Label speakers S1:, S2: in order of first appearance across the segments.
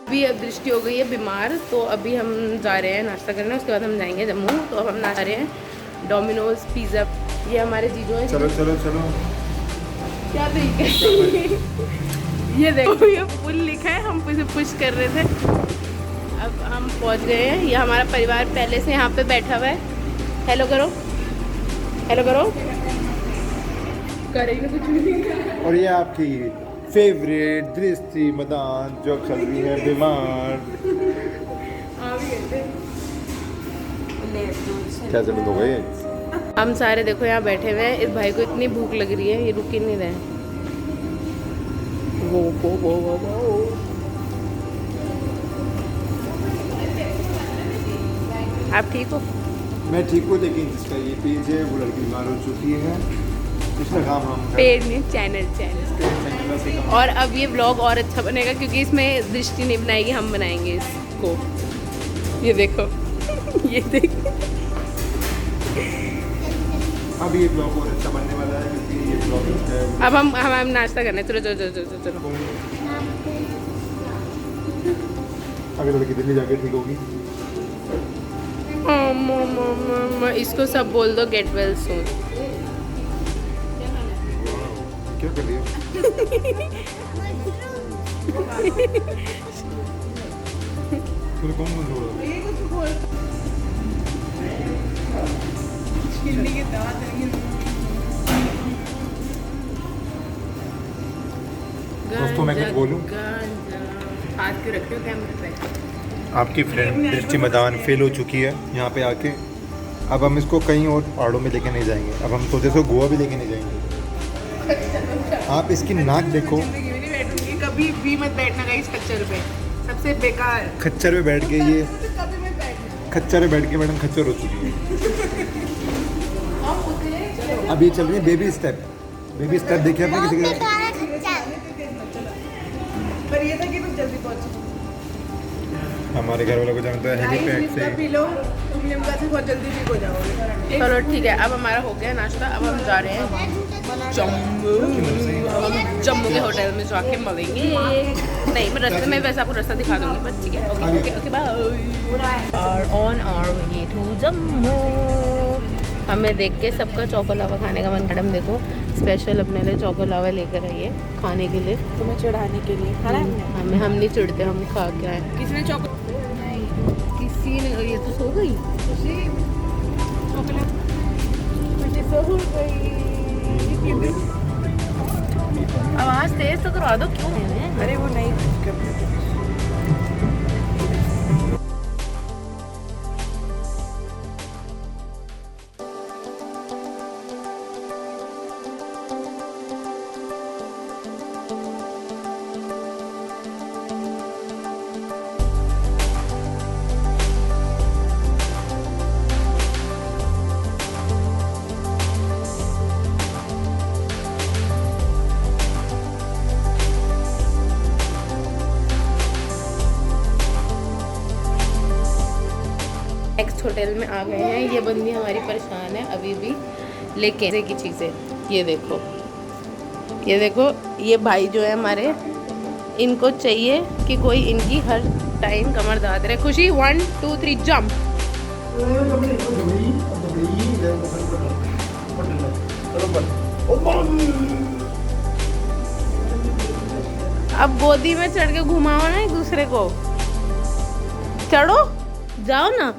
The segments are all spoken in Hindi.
S1: अभी दृष्टि हो गई है बीमार, तो अभी हम जा रहे हैं नाश्ता करने, उसके बाद हम जाएंगे जम्मू। तो अब हम ना रहे हैं डोमिनोज पिज़्ज़ा। ये हमारे जीजो हैं।
S2: चलो चलो चलो।
S1: क्या तरीका ये देखो, ये पुल लिखा है, हम इसे पुश कर रहे थे। अब हम पहुंच गए हैं। ये हमारा परिवार पहले से यहाँ पे बैठा हुआ है। हेलो करो, हेलो करो। करेंगे कुछ नहीं।
S2: और ये आपकी फेवरेट दृष्टि मदान जो चल रही है बीमार। क्या जमीन हो गई?
S1: हम सारे देखो यहाँ बैठे हुए हैं। इस भाई को इतनी भूख लग रही है, ये रुक ही नहीं रहे। वो आप ठीक हो?
S2: मैं ठीक हूँ, लेकिन जिसका ये पेज है वो लड़की बीमार हो चुकी है। इसका काम हम
S1: पेड़ नहीं, चैनल। और अब ये व्लॉग और अच्छा बनेगा क्योंकि इसमें दृष्टि नहीं बनाएगी, हम बनाएंगे इसको। ये देखो ये देखो।
S2: अब ये ब्लॉग और अच्छा बनने वाला है क्योंकि ये ब्लॉग है।
S1: अब हम नाश्ता करने। चलो चलो चलो चलो चलो।
S2: अगर लड़की दिल्ली जाके ठीक होगी।
S1: इसको सब बोल दो गेट वेल सून।
S2: क्या कर रही है? कौन बोल दोस्तों मैं कुछ बोलूं?
S1: हाथ क्यों रख रहे हो कैमरे पे?
S2: आपकी फ्रेंड दृष्टि मदान फेल हो चुकी है यहाँ पे आके। अब हम इसको कहीं और पहाड़ों में लेके नहीं जाएंगे। अब हम सोचे तो गोवा भी लेके नहीं जाएंगे। आप इसकी नाक देखो।
S1: कभी भी मत बैठना गाइस खच्चर पे, सबसे बेकार।
S2: खच्चर पे बैठ के ये खच्चर पे बैठ के मैडम खच्चर हो चुकी है। अब ये चल रही है बेबी स्टेप। बेबी स्टेप देखिए आपने किसी के।
S1: पर ये था कि तुम जल्दी पहुंचो।
S2: हमारे घर वालों को जानता है हेलीपैड से।
S1: पी लो, तुम लिम्का से बहुत जल्दी ठीक हो जाओगे। चलो ठीक है, अब हमारा हो गया नाश्ता। अब हम जा रहे हैं जम्मू। अब हम जम्मू के होटल में जाके मिलेंगे। नहीं, मैं रास्ते में वैसे आपको रास्ता दिखा दूंगी, बस ठीक है। Okay okay okay bye. और on our way to Jammu. हमें देख के सबका चौको लावा खाने का मन। मैडम देखो स्पेशल अपने लिए चौको लावा लेकर आई है खाने के लिए,
S3: तुम्हें चढ़ाने के लिए खाना है।
S1: हम नहीं चिढ़ते, हम खा के आए।
S3: किसने चौको?
S1: किसी ने, ये तो सो गई। आवाज तेज तो करवा दो। क्यों?
S3: अरे वो नहीं करते।
S1: नेक्स्ट होटल में आ गए हैं। ये बंदी हमारी परेशान है अभी भी, लेकिन की चीज़ें ये देखो, ये देखो। ये भाई जो है हमारे, इनको चाहिए कि कोई इनकी हर टाइम कमर दबा दे रहे। खुशी 1 2 3 जंप। अब गोदी में चढ़ के घुमाओ ना एक दूसरे को। चढ़ो, जाओ ना,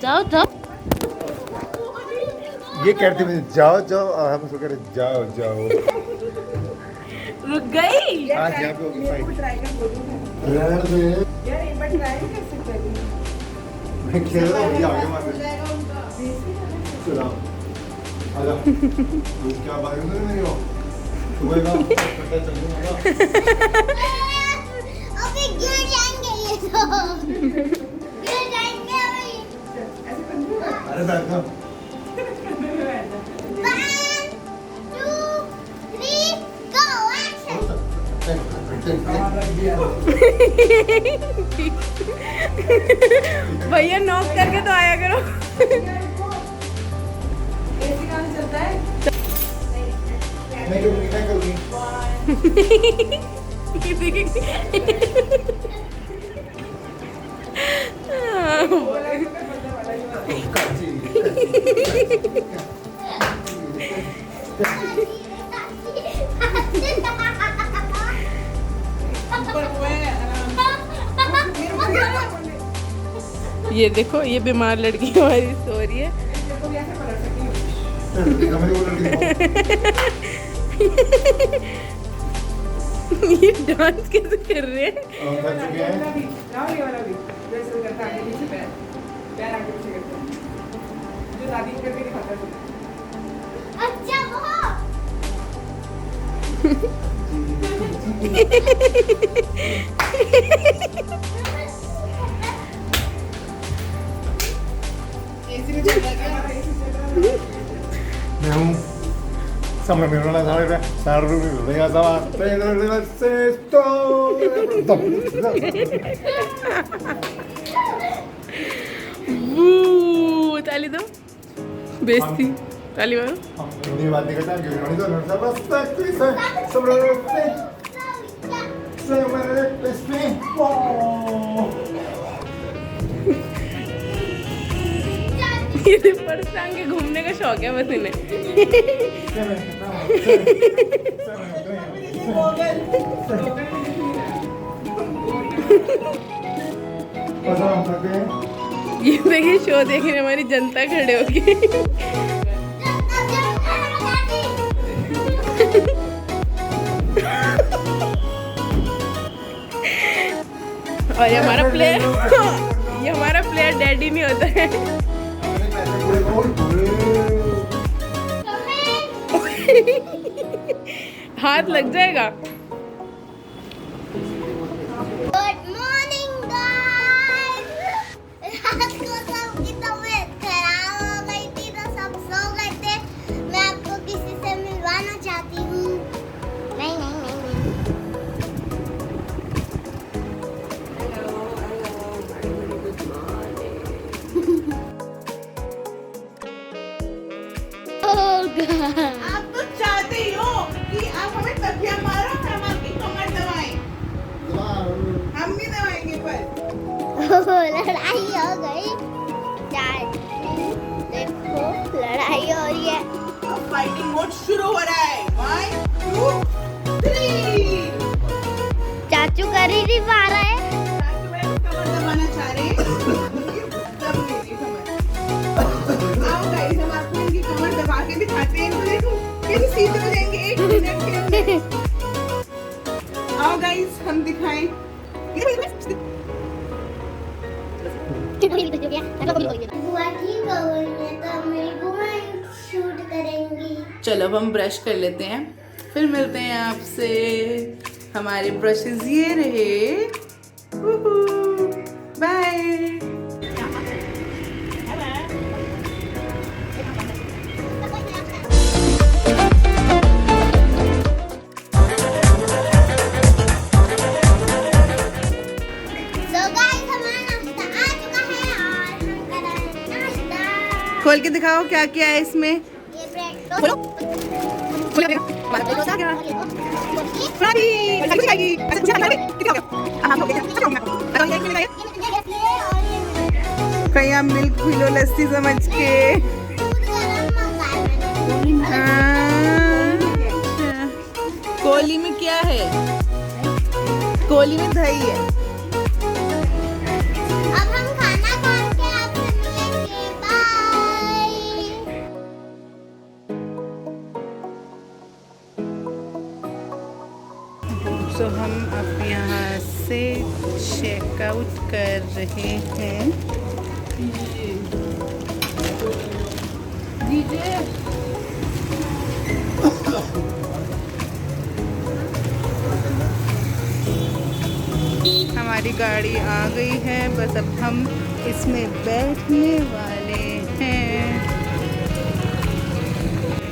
S1: जाओ जाओ।
S2: ये कहते हैं जाओ जाओ, हम उसको कह रहे जाओ जाओ।
S1: रुक गई।
S2: आज यहाँ पे होगी फाइट।
S3: यार एक बार ट्राई कर सकते हैं।
S2: मैं खेल रहा हूँ आगे मार चलो आजा। तू क्या बात कर रही हो? सुबह का पता चल गया।
S4: अभी गिर जाएंगे ये तो। गिर जाएंगे अभी।
S2: अरे बैठ जा।
S4: 1 2 3 go action।
S1: भैया नॉक करके तो आया करो।
S3: ऐसे काम चलता है।
S2: मैं करूँगी।
S1: ये देखो, ये बीमार लड़की हमारी सो रही है। ये डांस कैसे कर रहे हैं?
S4: अच्छा वो
S2: मैं हूँ समय में वाला सारे सारू लेगा सवा Pedro sexto
S1: वू, ताली दो, बेइज्जती, ताली मारो।
S2: हम हिंदी बात नहीं करते क्योंकि नहीं तो सब
S1: ये परसांग के घूमने का शौक है बस इन्हें। ये देखिए शो देखने हमारी जनता खड़े होगी। और ये हमारा प्लेयर ये हमारा प्लेयर डैडी नहीं होता है। हाथ लग जाएगा।
S4: Good morning guys. रात को सबकी तबीयत खराब हो गई थी तो सब सो गए थे। मैं आपको किसी से मिलवाना चाहती हूँ। नहीं नहीं नहीं नहीं।
S5: आप तो चाहते ही हो कि आप हमें तकिया मारो और हम आपकी कमर दबाएं। हम नहीं दबाएंगे पर
S4: लड़ाई हो गई। देखो लड़ाई हो रही है।
S5: अब फाइटिंग मोड शुरू हो रहा है। 1 2 3।
S4: चाचू कर ही नहीं पा रहा है।
S5: चाचू भाई कमर दबाना चाह रहे हैं। दब मेरी कमर। आओ गाइस, हम आपको इनकी कमर दबा के दिखाते हैं। इनको देखो कैसे सीधे हो जाएंगे 1 मिनट के अंदर। आओ गाइस, हम दिखाएं।
S4: बुआ ठीक हो गई है तो मेरी बुआ शूट करेंगी।
S5: चलो अब हम ब्रश कर लेते हैं, फिर मिलते हैं आपसे। हमारे ब्रशेस ये रहे। बाय। खोल के दिखाओ क्या क्या है इसमें।
S4: ये ब्रेड
S5: खोलो। खोलो हमारा ब्रेड आ गया। कहीं आप मिल्क पी लो लस्सी समझ के। कोली में क्या है? कोली में दही है।
S4: अब हम खाना खा के आपसे मिलेंगे। बाय।
S5: तो हम अब यहाँ से चेकआउट कर रहे हैं। हमारी गाड़ी आ गई है, बस अब हम इसमें बैठने वाले हैं।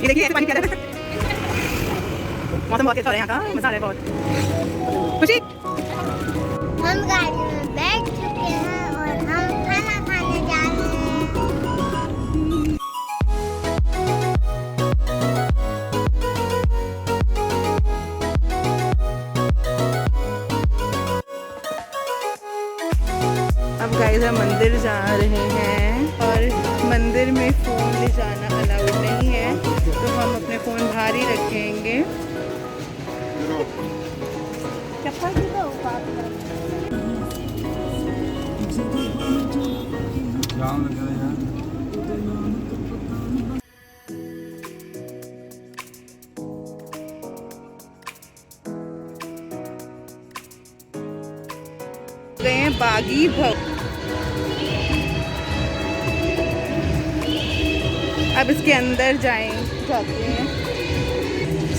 S5: ये देखिए ऐसे पानी क्या है। मौसम बहुत अच्छा है यहाँ का, मजा आ रहा है बहुत। खुशी
S4: हम गाड़ी में बैठ चुके हैं और हम खाना खाने जा रहे हैं।
S5: अब गाइस हम मंदिर जा रहे हैं और मंदिर में फ़ोन ले जाना अलाउड नहीं है, तो हम अपने फ़ोन बाहर ही रखेंगे। गए हैं बागी भव। अब इसके अंदर जाते हैं।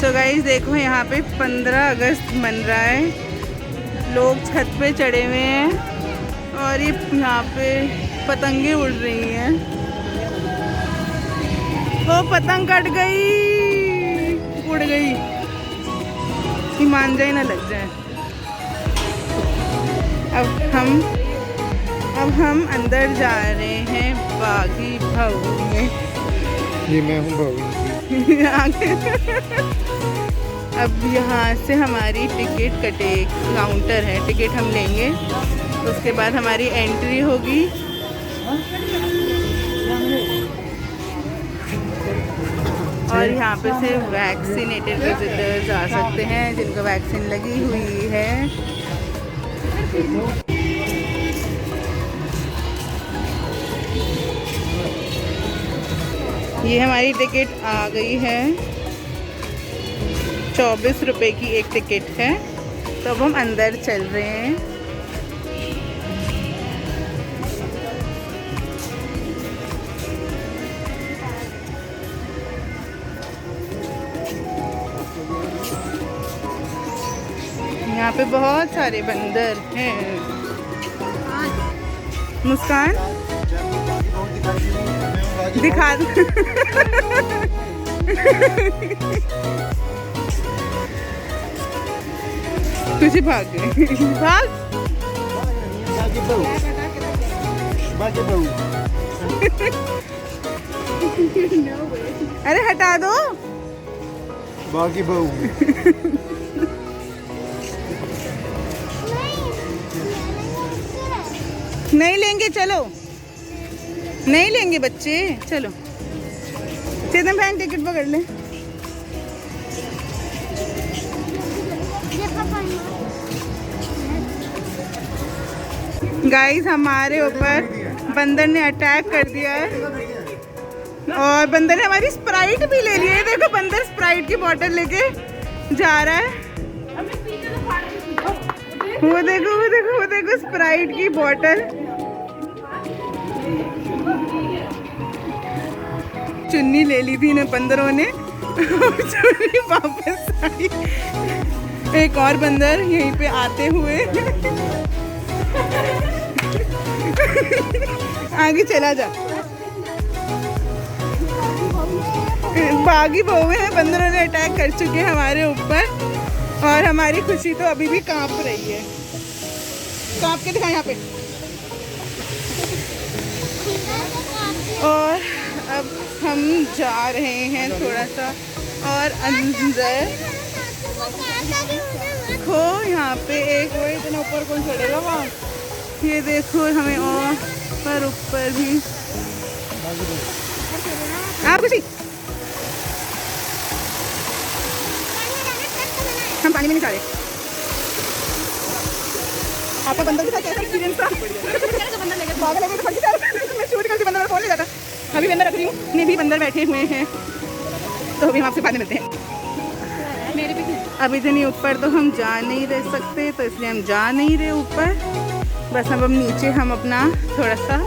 S5: सो गाइस देखो यहाँ पे 15 अगस्त मन रहा है, लोग छत पे चढ़े हुए हैं और ये यहाँ पे पतंगे उड़ रही हैं। वो पतंग कट गई, उड़ गई, ईमान जाए ना लग जाए। अब हम अंदर जा रहे हैं बागी भव में।
S2: ये मैं हूँ भाभी।
S5: अब यहाँ से हमारी टिकट काउंटर है, टिकट हम लेंगे, उसके बाद हमारी एंट्री होगी। और यहाँ पे से वैक्सीनेटेड विजिटर्स आ सकते हैं जिनको वैक्सीन लगी हुई है। ये हमारी टिकट आ गई है, 24 रुपए की एक टिकट है। तो अब हम अंदर चल रहे हैं। यहाँ पे बहुत सारे बंदर हैं। मुस्कान दिखा दो। तुझे भाग गए, भाग। अरे हटा दो।
S2: बागी बहू।
S5: नहीं लेंगे, चलो नहीं लेंगे बच्चे, चलो। चेतन बहन टिकट पकड़ ले। गाइस हमारे ऊपर बंदर ने अटैक कर दिया है और बंदर ने हमारी स्प्राइट भी ले ली है। देखो बंदर स्प्राइट की बोतल लेके जा रहा है। वो देखो वो देखो वो देखो स्प्राइट की बोतल। चुन्नी ले ली थी ना बंदरों ने, चुन्नी वापस आई। एक और बंदर यहीं पे आते हुए आगे चला जा। बागी बहुएं हैं, बंदरों ने अटैक कर चुके हैं हमारे ऊपर और हमारी खुशी तो अभी भी कांप रही है। कांप के दिखा यहाँ पे। और अब हम जा रहे हैं थोड़ा सा और अंदर। देखो यहाँ पे एक, वो इतना ऊपर कौन चढ़ेगा वहाँ। ये देखो हमें और पर ऊपर भी। आप खुशी, हम पानी में नहीं जा रहे। आपका बंदर के साथ कैसा एक्सपीरियंस था? मैं शूट करके बंदर फोन ले जाता। अभी बंदर रख रही हूँ, नहीं भी बंदर बैठे हुए हैं, तो अभी हम आपसे बाद में मिलते हैं। अब इतनी ऊपर तो हम जा नहीं रह सकते, तो इसलिए हम जा नहीं रहे ऊपर। बस अब नीचे हम अपना थोड़ा सा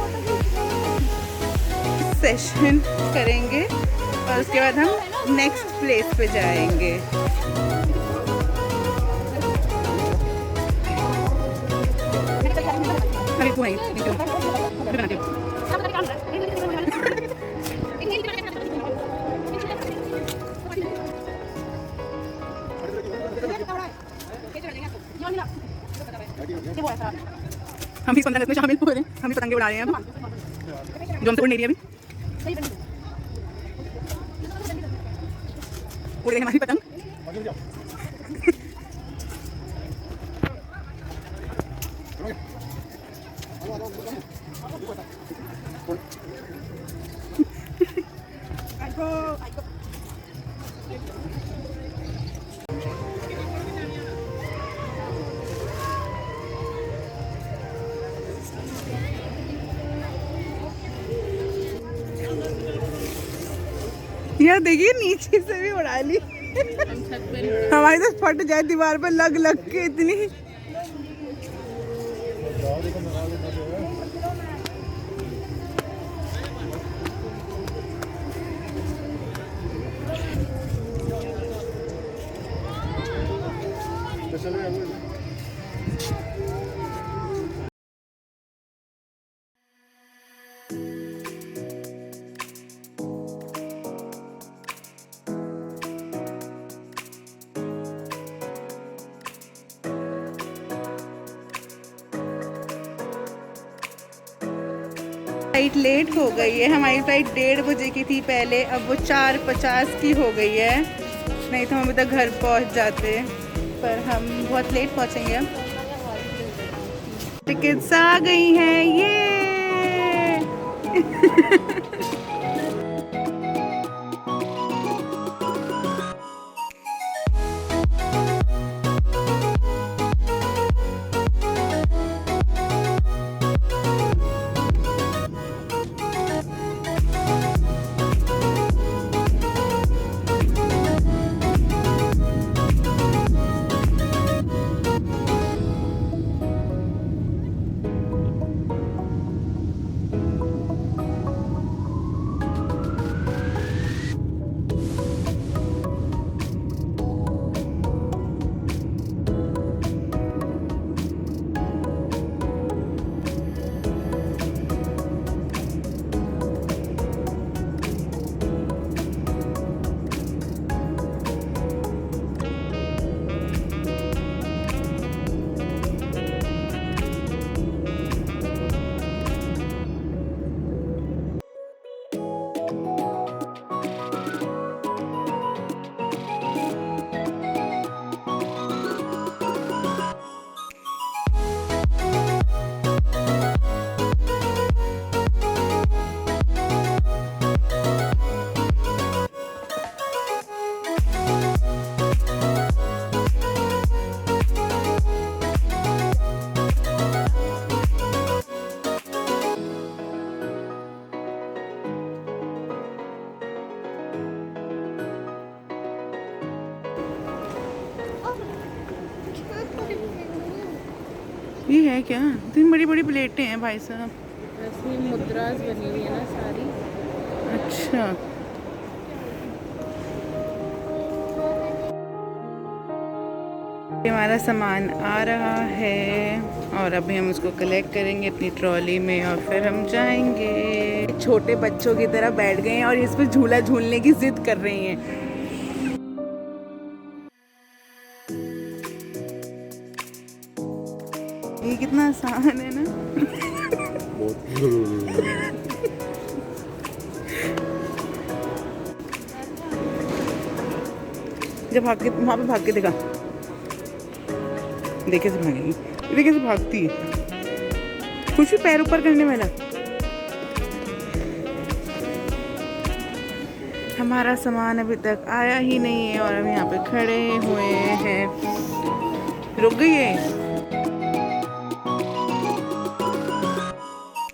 S5: सेशन करेंगे और उसके बाद हम नेक्स्ट प्लेस पे जाएंगे। अरे तू हम भी पंद्रह अगस्त में शामिल हो रहे हैं, हम भी पतंगे उड़ा रहे हैं जो हमसे उड़ नहीं रही अभी। उड़ रही हमारी पतंग। यार देखिए नीचे से भी उड़ा ली।
S1: हम छत पे नहीं उड़ा।
S5: हमारी तो फट जाए दीवार पर लग लग के इतनी। फ्लाइट लेट हो गई है। हमारी फ्लाइट 1:30 बजे की थी पहले, अब वो 4:50 की हो गई है। नहीं तो हम अभी तक घर पहुंच जाते, पर हम बहुत लेट पहुंचेंगे अब। टिकट्स आ गई हैं ये। ये है क्या? इतनी बड़ी बड़ी प्लेटें हैं भाई साहब।
S1: ऐसी मुद्रास बनी हुई है ना सारी।
S5: अच्छा, हमारा सामान आ रहा है और अभी हम उसको कलेक्ट करेंगे अपनी ट्रॉली में और फिर हम जाएंगे। छोटे बच्चों की तरह बैठ गए हैं और इस पर झूला झूलने की जिद कर रही हैं। ये कितना आसान है ना। जब भाग के वहाँ पे भाग के देखा, देखे से भागेगी, देखे से भागती है। कुछ भी पैर ऊपर करने वाला। हमारा सामान अभी तक आया ही नहीं है और हम यहाँ पे खड़े हुए हैं। रुक गई है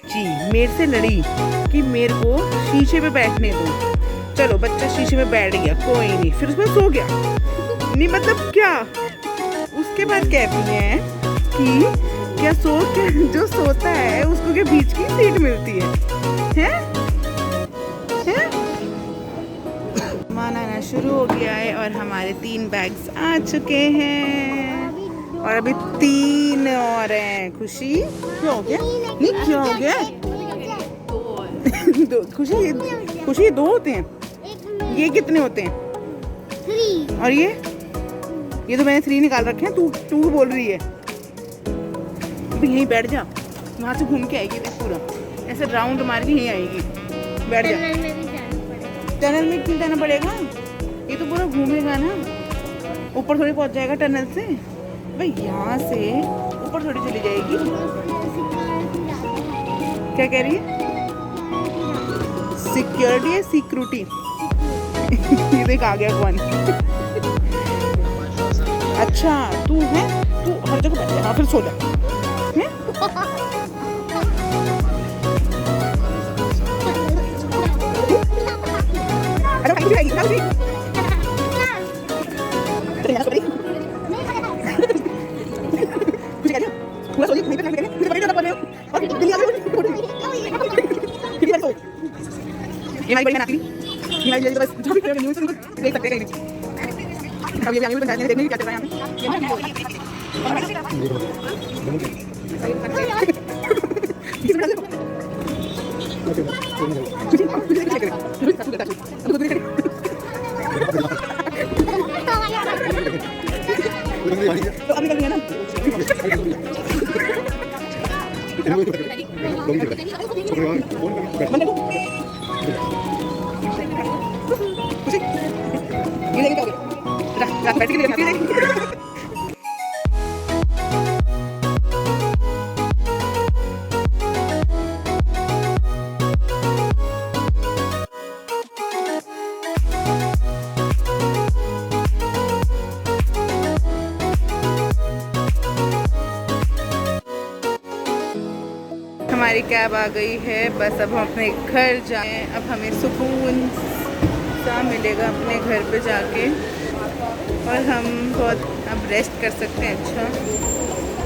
S5: जी, मेरे से लड़ी कि मेरे को शीशे पे बैठने दो। चलो बच्चा शीशे पे बैठ गया, कोई नहीं, फिर उसमें सो गया। नहीं मतलब क्या, उसके बाद कहती हैं कि क्या जो सोता है उसको क्या बीच की सीट मिलती है? हैं? सामान आना शुरू हो गया है और हमारे 3 बैग्स आ चुके हैं और अभी 3 और हैं। खुशी क्या हो गया? नहीं क्या हो गया? खुशी 2 होते हैं। ये कितने होते हैं?
S4: 3।
S5: और ये तो मैंने 3 निकाल रखे हैं। तू 2 बोल रही है। अभी यहीं बैठ जा, वहाँ से घूम के आएगी पूरा, ऐसे राउंड मार के यहीं आएगी। बैठ जा। टनल में क्यों जाना पड़ेगा? ये तो पूरा घूमेगा ना, ऊपर थोड़ी पहुँच जाएगा टनल से। भाई यहाँ से ऊपर थोड़ी चली जाएगी। क्या कह रही है? सिक्योरिटी है, सिक्योरिटी। ये देख आ गया कौन। अच्छा तू है, तू हर जगह बैठ जा। हाँ फिर सो जा। अरे खुशी आएगी ना खुशी चलिए ना सॉरी खुशी कहती हूँ पूरा सोली नहीं पे नहीं मुझे पकड़ रहा है और दिल्ली आ गई कितनी बार सोई ये हमारी बड़ी बहन आती ये हमारी जल्दी बस जो भी करेंगे न्यूज़ उनको देख सकते हैं कहीं अब ये आगे भी पंचायत में देखने भी क्या चल रहा है तो अभी कल ना बंदे को खुशी ये लेके क्या हो गया रात बैठ के लेके हमारी कैब आ गई है। बस अब हम अपने घर जाएं। अब हमें सुकून सा मिलेगा अपने घर पे जाके और हम बहुत अब रेस्ट कर सकते हैं। अच्छा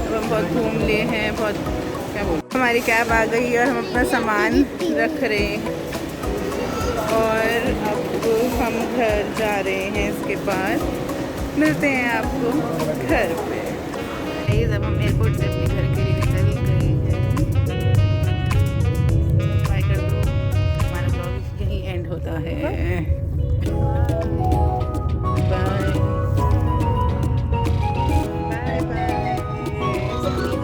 S5: अब हम बहुत घूम लिए हैं, बहुत क्या बोल। हमारी कैब आ गई और हम अपना सामान रख रहे हैं और अब हम घर जा रहे हैं। इसके बाद मिलते हैं आपको घर पे। जब हम एयरपोर्ट से अपने घर के लिए निकल गए हैं, बाय कर दो, हमारा ब्लॉग यहीं एंड होता है। Bye bye bye.